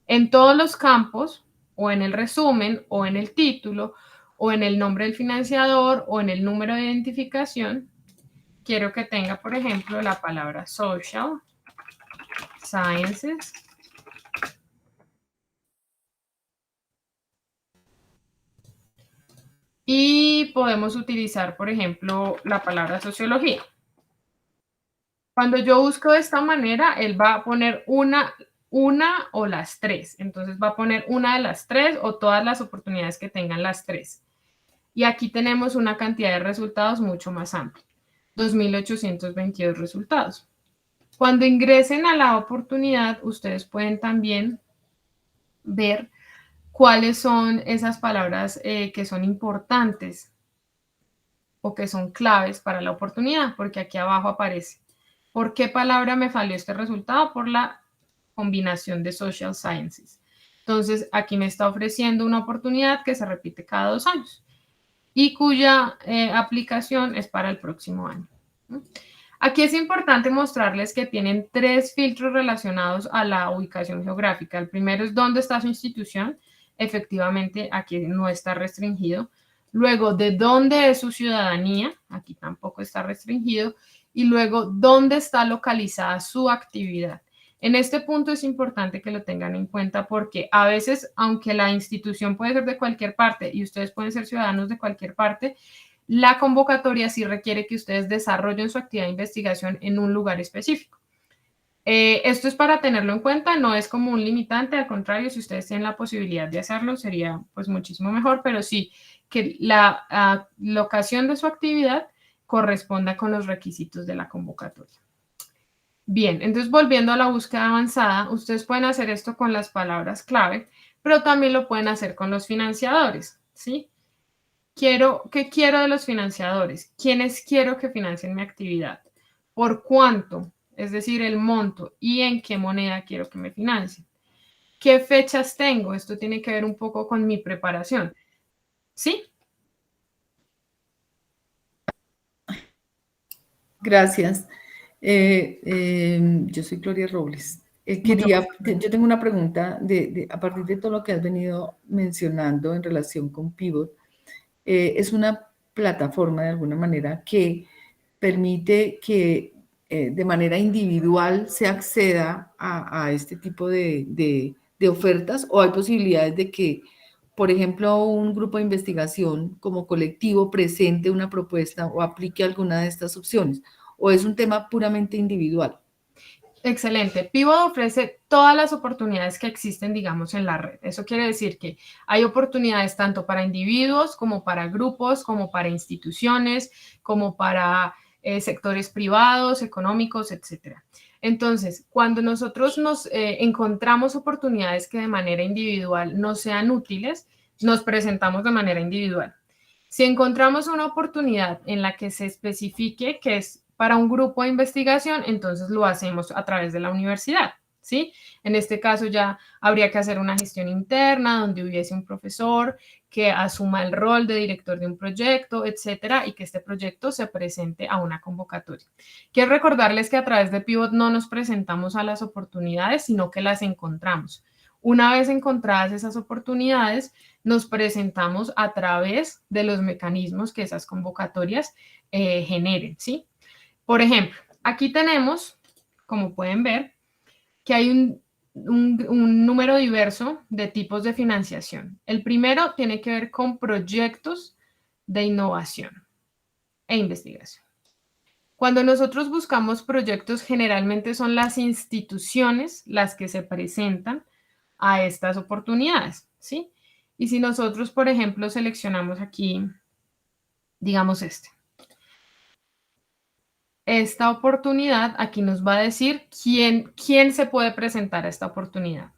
en todos los campos, o en el resumen, o en el título, o en el nombre del financiador, o en el número de identificación, quiero que tenga, por ejemplo, la palabra social, sciences, y podemos utilizar, por ejemplo, la palabra sociología. Cuando yo busco de esta manera, él va a poner una o las 3. Entonces va a poner una de las 3 o todas las oportunidades que tengan las 3. Y aquí tenemos una cantidad de resultados mucho más amplia. 2.822 resultados. Cuando ingresen a la oportunidad, ustedes pueden también ver cuáles son esas palabras que son importantes o que son claves para la oportunidad, porque aquí abajo aparece. ¿Por qué palabra me falló este resultado? Por la combinación de Social Sciences. Entonces, aquí me está ofreciendo una oportunidad que se repite cada 2 años y cuya aplicación es para el próximo año. Aquí es importante mostrarles que tienen 3 filtros relacionados a la ubicación geográfica. El primero es dónde está su institución. Efectivamente, aquí no está restringido. Luego, de dónde es su ciudadanía. Aquí tampoco está restringido. Y luego, dónde está localizada su actividad. En este punto es importante que lo tengan en cuenta porque a veces, aunque la institución puede ser de cualquier parte y ustedes pueden ser ciudadanos de cualquier parte, la convocatoria sí requiere que ustedes desarrollen su actividad de investigación en un lugar específico. Esto es para tenerlo en cuenta, no es como un limitante, al contrario, si ustedes tienen la posibilidad de hacerlo, sería pues muchísimo mejor, pero sí que la locación de su actividad corresponda con los requisitos de la convocatoria. Bien, entonces volviendo a la búsqueda avanzada, ustedes pueden hacer esto con las palabras clave, pero también lo pueden hacer con los financiadores, ¿sí? ¿Qué quiero de los financiadores? ¿Quiénes quiero que financien mi actividad? ¿Por cuánto? Es decir, el monto y en qué moneda quiero que me financien. ¿Qué fechas tengo? Esto tiene que ver un poco con mi preparación. ¿Sí? Gracias. Yo soy Gloria Robles. Yo tengo una pregunta a partir de todo lo que has venido mencionando en relación con Pivot. Es una plataforma de alguna manera que permite que de manera individual se acceda a este tipo de ofertas, o hay posibilidades de que, por ejemplo, un grupo de investigación como colectivo presente una propuesta o aplique alguna de estas opciones, o es un tema puramente individual. Excelente. Pivot ofrece todas las oportunidades que existen, digamos, en la red. Eso quiere decir que hay oportunidades tanto para individuos como para grupos, como para instituciones, como para sectores privados, económicos, etcétera. Entonces, cuando nosotros nos encontramos oportunidades que de manera individual no sean útiles, nos presentamos de manera individual. Si encontramos una oportunidad en la que se especifique que es para un grupo de investigación, entonces lo hacemos a través de la universidad, ¿sí? En este caso ya habría que hacer una gestión interna donde hubiese un profesor que asuma el rol de director de un proyecto, etcétera, y que este proyecto se presente a una convocatoria. Quiero recordarles que a través de Pivot no nos presentamos a las oportunidades, sino que las encontramos. Una vez encontradas esas oportunidades, nos presentamos a través de los mecanismos que esas convocatorias generen, ¿sí? Por ejemplo, aquí tenemos, como pueden ver, que hay un número diverso de tipos de financiación. El primero tiene que ver con proyectos de innovación e investigación. Cuando nosotros buscamos proyectos, generalmente son las instituciones las que se presentan a estas oportunidades, ¿sí? Y si nosotros, por ejemplo, seleccionamos aquí, digamos esta oportunidad, aquí nos va a decir quién se puede presentar a esta oportunidad.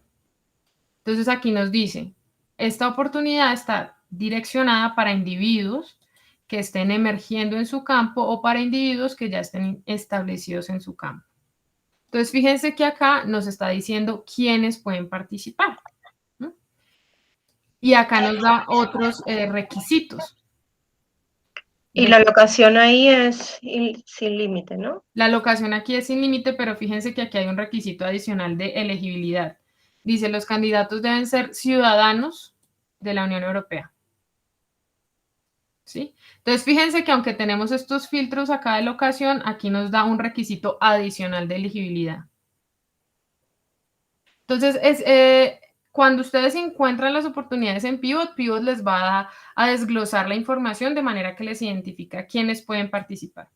Entonces aquí nos dice, esta oportunidad está direccionada para individuos que estén emergiendo en su campo o para individuos que ya estén establecidos en su campo. Entonces fíjense que acá nos está diciendo quiénes pueden participar. Y acá nos da otros requisitos. Y la locación ahí es sin límite, ¿no? La locación aquí es sin límite, pero fíjense que aquí hay un requisito adicional de elegibilidad. Dice, los candidatos deben ser ciudadanos de la Unión Europea. ¿Sí? Entonces, fíjense que aunque tenemos estos filtros acá de locación, aquí nos da un requisito adicional de elegibilidad. Entonces, cuando ustedes encuentran las oportunidades en Pivot, Pivot les va a desglosar la información de manera que les identifica quiénes pueden participar.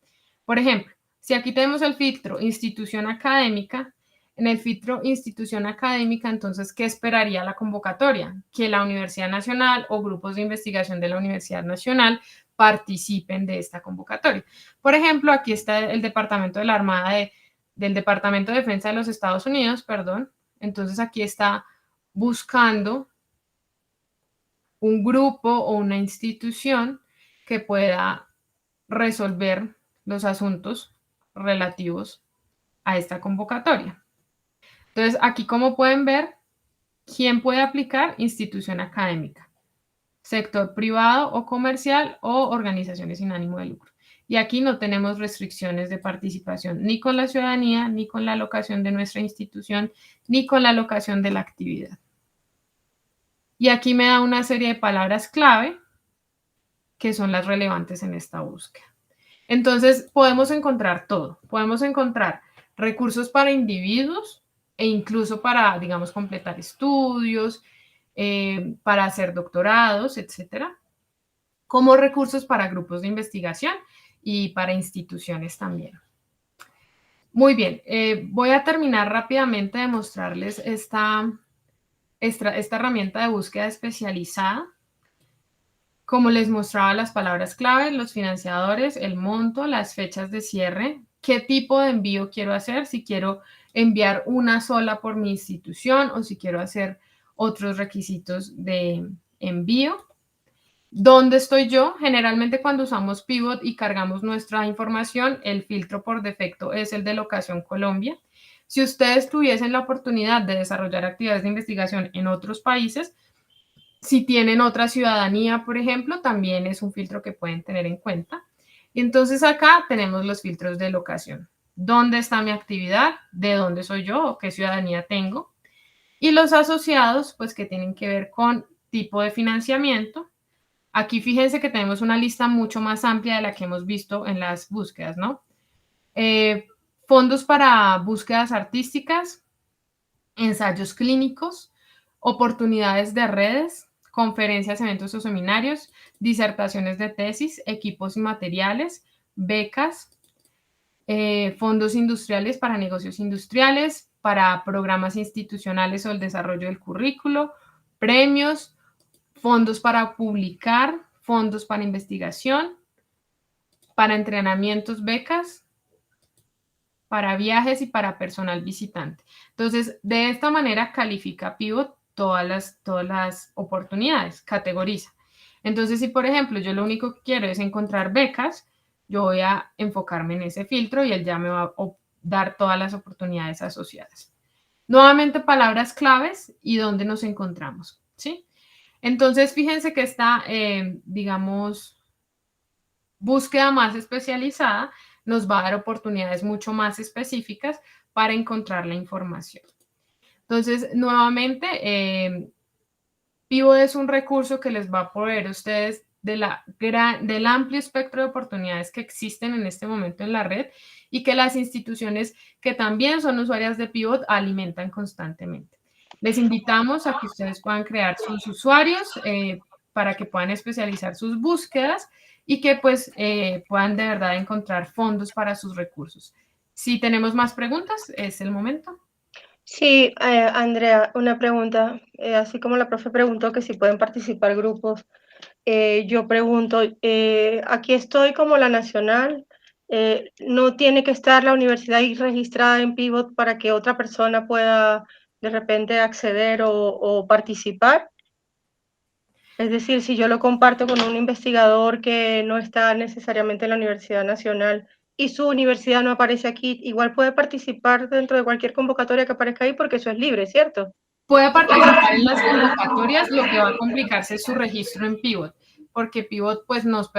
Por ejemplo, si aquí tenemos el filtro institución académica, en el filtro institución académica, entonces, ¿qué esperaría la convocatoria? Que la Universidad Nacional o grupos de investigación de la Universidad Nacional participen de esta convocatoria. Por ejemplo, aquí está el Departamento de la Armada del Departamento de Defensa de los Estados Unidos, perdón. Entonces, aquí está buscando un grupo o una institución que pueda resolver los asuntos relativos a esta convocatoria. Entonces, aquí como pueden ver, ¿quién puede aplicar? Institución académica, sector privado o comercial o organizaciones sin ánimo de lucro. Y aquí no tenemos restricciones de participación ni con la ciudadanía, ni con la locación de nuestra institución, ni con la locación de la actividad. Y aquí me da una serie de palabras clave que son las relevantes en esta búsqueda. Entonces, podemos encontrar todo. Podemos encontrar recursos para individuos e incluso para, digamos, completar estudios, para hacer doctorados, etcétera, como recursos para grupos de investigación y para instituciones también. Muy bien, voy a terminar rápidamente de mostrarles esta herramienta de búsqueda especializada. Como les mostraba, las palabras clave, los financiadores, el monto, las fechas de cierre, qué tipo de envío quiero hacer, si quiero enviar una sola por mi institución o si quiero hacer otros requisitos de envío. ¿Dónde estoy yo? Generalmente cuando usamos Pivot y cargamos nuestra información, el filtro por defecto es el de locación Colombia. Si ustedes tuviesen la oportunidad de desarrollar actividades de investigación en otros países, si tienen otra ciudadanía, por ejemplo, también es un filtro que pueden tener en cuenta. Y entonces acá tenemos los filtros de locación. ¿Dónde está mi actividad? ¿De dónde soy yo o qué ciudadanía tengo? Y los asociados, pues que tienen que ver con tipo de financiamiento. Aquí fíjense que tenemos una lista mucho más amplia de la que hemos visto en las búsquedas, ¿no? Fondos para búsquedas artísticas, ensayos clínicos, oportunidades de redes, conferencias, eventos o seminarios, disertaciones de tesis, equipos y materiales, becas, fondos industriales para negocios industriales, para programas institucionales o el desarrollo del currículo, premios, fondos para publicar, fondos para investigación, para entrenamientos, becas, para viajes y para personal visitante. Entonces, de esta manera califica Pivot todas las oportunidades, categoriza. Entonces, si por ejemplo yo lo único que quiero es encontrar becas, yo voy a enfocarme en ese filtro y él ya me va a dar todas las oportunidades asociadas. Nuevamente, palabras claves y dónde nos encontramos, ¿sí? Entonces, fíjense que esta, digamos, búsqueda más especializada nos va a dar oportunidades mucho más específicas para encontrar la información. Entonces, nuevamente, Pivot es un recurso que les va a proveer a ustedes del amplio espectro de oportunidades que existen en este momento en la red y que las instituciones que también son usuarias de Pivot alimentan constantemente. Les invitamos a que ustedes puedan crear sus usuarios para que puedan especializar sus búsquedas y que pues puedan de verdad encontrar fondos para sus recursos. Si tenemos más preguntas, es el momento. Sí, Andrea, una pregunta. Así como la profe preguntó que si pueden participar grupos, yo pregunto, aquí estoy como la nacional, ¿no tiene que estar la universidad ahí registrada en Pivot para que otra persona pueda de repente acceder o participar? Es decir, si yo lo comparto con un investigador que no está necesariamente en la Universidad Nacional y su universidad no aparece aquí, igual puede participar dentro de cualquier convocatoria que aparezca ahí porque eso es libre, ¿cierto? Puede participar en las convocatorias, lo que va a complicarse es su registro en Pivot, porque Pivot pues nos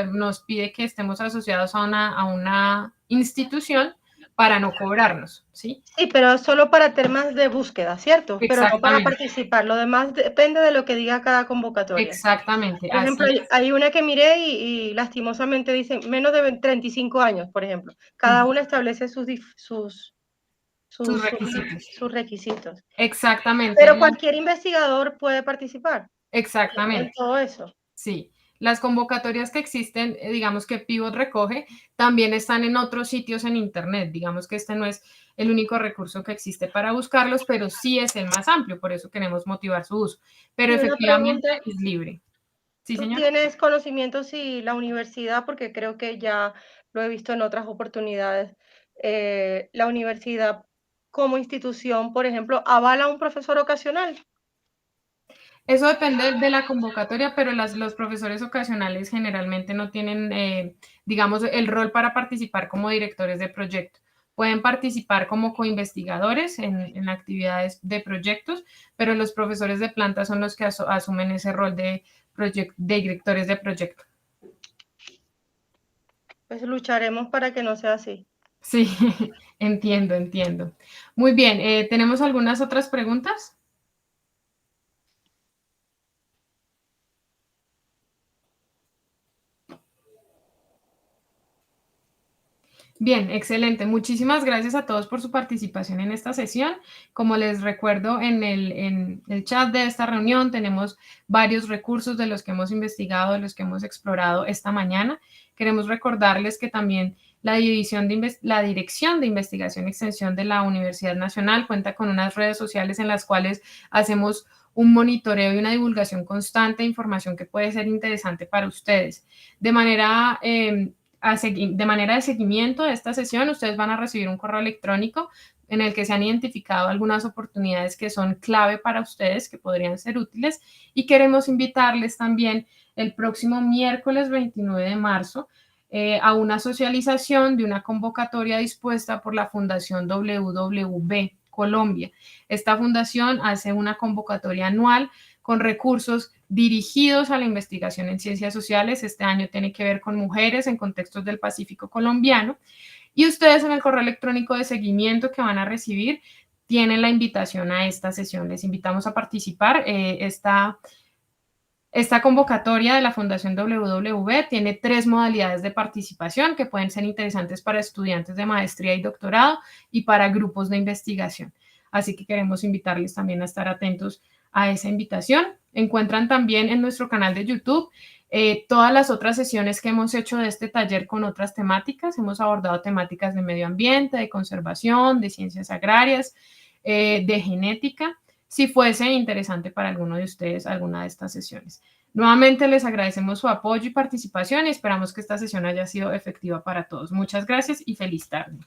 pide que estemos asociados a una institución para no cobrarnos, ¿sí? Sí, pero solo para temas de búsqueda, ¿cierto? Pero no para participar. Lo demás depende de lo que diga cada convocatoria. Exactamente. Por ejemplo, hay una que miré y lastimosamente dice menos de 35 años, por ejemplo. Cada una establece sus requisitos. Exactamente. Pero cualquier investigador puede participar. Exactamente. En todo eso. Sí. Las convocatorias que existen, digamos que Pivot recoge, también están en otros sitios en Internet. Digamos que este no es el único recurso que existe para buscarlos, pero sí es el más amplio, por eso queremos motivar su uso. Pero efectivamente es libre. Sí, señor. ¿Tú tienes conocimiento si la universidad, porque creo que ya lo he visto en otras oportunidades, la universidad como institución, por ejemplo, avala a un profesor ocasional? Eso depende de la convocatoria, pero los profesores ocasionales generalmente no tienen, digamos, el rol para participar como directores de proyecto. pueden participar como coinvestigadores en actividades de proyectos, pero los profesores de planta son los que asumen ese rol de directores de proyecto. Pues lucharemos para que no sea así. Sí, entiendo. Muy bien, ¿tenemos algunas otras preguntas? Bien, excelente. Muchísimas gracias a todos por su participación en esta sesión. Como les recuerdo, en el chat de esta reunión tenemos varios recursos de los que hemos investigado, de los que hemos explorado esta mañana. Queremos recordarles que también la Dirección de Investigación y Extensión de la Universidad Nacional cuenta con unas redes sociales en las cuales hacemos un monitoreo y una divulgación constante de información que puede ser interesante para ustedes. De manera de seguimiento de esta sesión, ustedes van a recibir un correo electrónico en el que se han identificado algunas oportunidades que son clave para ustedes, que podrían ser útiles, y queremos invitarles también el próximo miércoles 29 de marzo a una socialización de una convocatoria dispuesta por la Fundación WWB Colombia. Esta fundación hace una convocatoria anual con recursos dirigidos a la investigación en ciencias sociales. Este año tiene que ver con mujeres en contextos del Pacífico colombiano. Y ustedes en el correo electrónico de seguimiento que van a recibir tienen la invitación a esta sesión. Les invitamos a participar. Esta convocatoria de la Fundación WWB tiene 3 modalidades de participación que pueden ser interesantes para estudiantes de maestría y doctorado y para grupos de investigación. Así que queremos invitarles también a estar atentos a esa invitación. Encuentran también en nuestro canal de YouTube todas las otras sesiones que hemos hecho de este taller con otras temáticas. Hemos abordado temáticas de medio ambiente, de conservación, de ciencias agrarias, de genética, si fuese interesante para alguno de ustedes alguna de estas sesiones. Nuevamente les agradecemos su apoyo y participación y esperamos que esta sesión haya sido efectiva para todos. Muchas gracias y feliz tarde.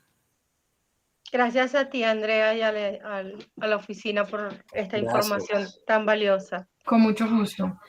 Gracias a ti, Andrea, y a la oficina por esta información tan valiosa. Con mucho gusto.